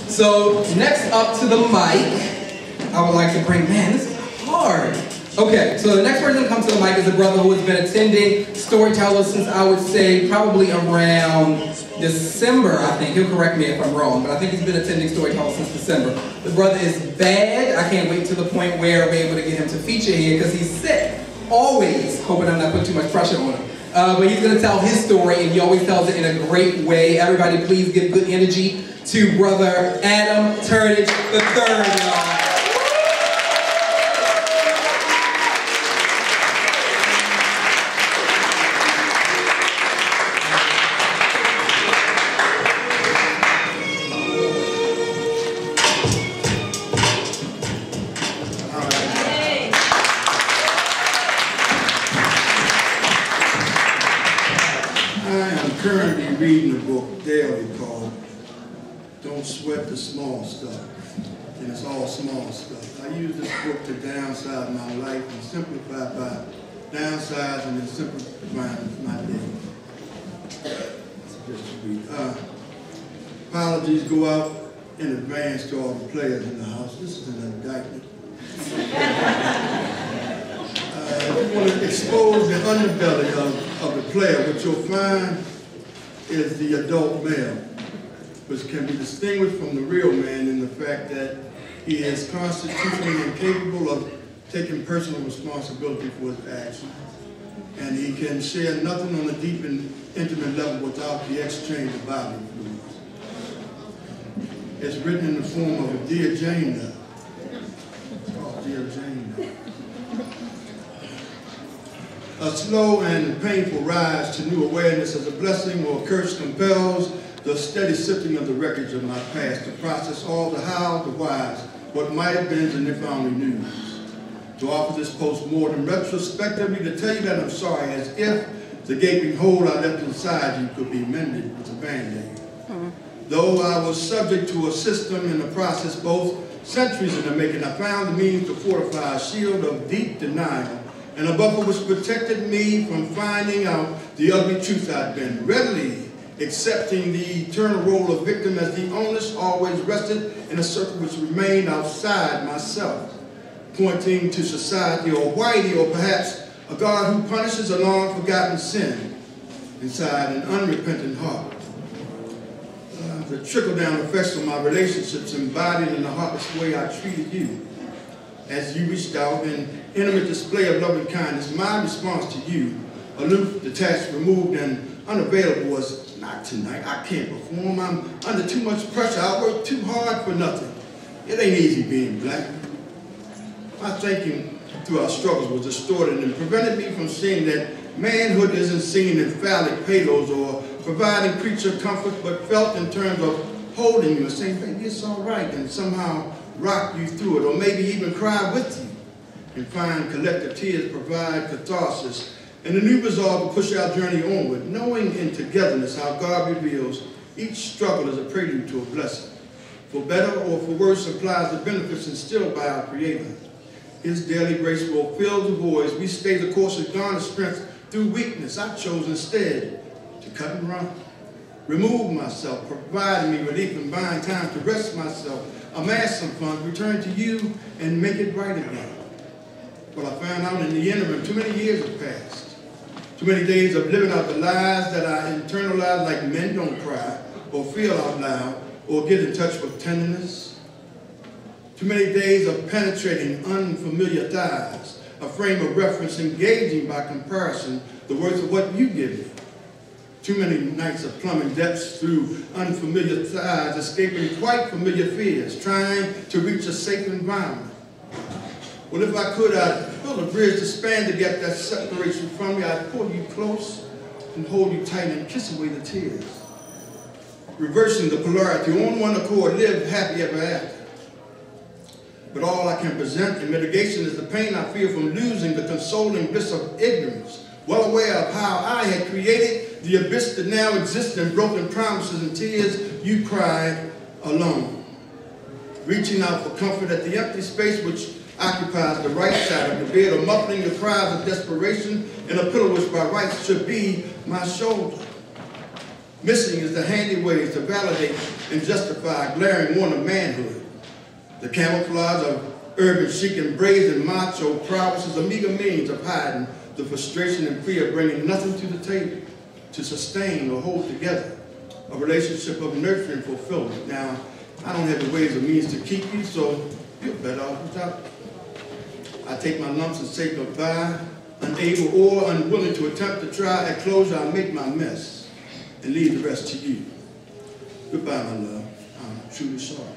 So next up to the mic, I would like to bring, man, this is hard. Okay, so the next person that comes to the mic is a brother who has been attending Storytellers since I would say probably around December, I think. He'll correct me if I'm wrong, but I think he's been attending Storytellers since December. The brother is bad. I can't wait to the point where we're able to get him to feature here because he's sick. Always, hoping I'm not putting too much pressure on him. But he's going to tell his story, and he always tells it in a great way. Everybody please give good energy to Brother Adam Turnage III, y'all. Currently reading a book daily called Don't Sweat the Small Stuff, and it's all small stuff. I use this book to downsize my life and simplify by downsizing and simplifying my day. Just to read. Apologies go out in advance to all the players in the house. This is an indictment. I want to expose the underbelly of the player, which you'll find is the adult male, which can be distinguished from the real man in the fact that he is constitutionally incapable of taking personal responsibility for his actions, and he can share nothing on a deep and intimate level without the exchange of bodily fluids. It's written in the form of a Dear Jane note. It's called Dear Jane note. A slow and painful rise to new awareness as a blessing or a curse compels the steady sifting of the wreckage of my past to process all the how, the whys, what might have been, and if I only knew. To offer this post-mortem retrospectively to tell you that I'm sorry, as if the gaping hole I left inside you could be mended with a Band-Aid. Though I was subject to a system in the process, both centuries in the making, I found the means to fortify a shield of deep denial and a buffer which protected me from finding out the ugly truth I'd been, readily accepting the eternal role of victim as the onus always rested in a circle which remained outside myself, pointing to society or whitey or perhaps a God who punishes a long-forgotten sin inside an unrepentant heart. The trickle-down effects of my relationships embodied in the heartless way I treated you. As you reached out in intimate display of loving kindness, my response to you, aloof, detached, removed, and unavailable, was, not tonight, I can't perform, I'm under too much pressure, I work too hard for nothing. It ain't easy being black. My thinking through our struggles was distorted and prevented me from seeing that manhood isn't seen in phallic payloads or providing creature comfort, but felt in terms of holding you and saying, baby, it's all right, and somehow rock you through it, or maybe even cry with you, and find collective tears provide catharsis, and a new resolve to push our journey onward, knowing in togetherness how God reveals each struggle is a prelude to a blessing. For better or for worse implies the benefits instilled by our Creator. His daily grace will fill the voids. We stay the course of garner strength through weakness. I chose instead to cut and run, remove myself, providing me relief and buying time to rest myself, amass some funds, return to you, and make it right again. But I found out in the interim, too many years have passed. Too many days of living out the lies that I internalized, like men don't cry, or feel out loud, or get in touch with tenderness. Too many days of penetrating unfamiliar thighs, a frame of reference engaging by comparison the worth of what you give me. Too many nights of plumbing depths through unfamiliar thighs, escaping quite familiar fears, trying to reach a safe environment. Well, if I could, I'd build a bridge to span the gap that separates you from me. I'd pull you close and hold you tight and kiss away the tears. Reversing the polarity, on one accord, live happy ever after. But all I can present in mitigation is the pain I feel from losing the consoling bliss of ignorance, well aware of how I had created the abyss that now exists in broken promises and tears you cried alone. Reaching out for comfort at the empty space which occupies the right side of the bed, or muffling the cries of desperation in a pillow which by rights should be my shoulder. Missing is the handy ways to validate and justify a glaring want of manhood. The camouflage of urban chic and brazen macho prowess is a meager means of hiding the frustration and fear, bringing nothing to the table to sustain or hold together a relationship of nurturing fulfillment. Now, I don't have the ways or means to keep you, so you're better off without me. I take my lumps and say goodbye, unable or unwilling to attempt to try at closure. I make my mess and leave the rest to you. Goodbye, my love. I'm truly sorry.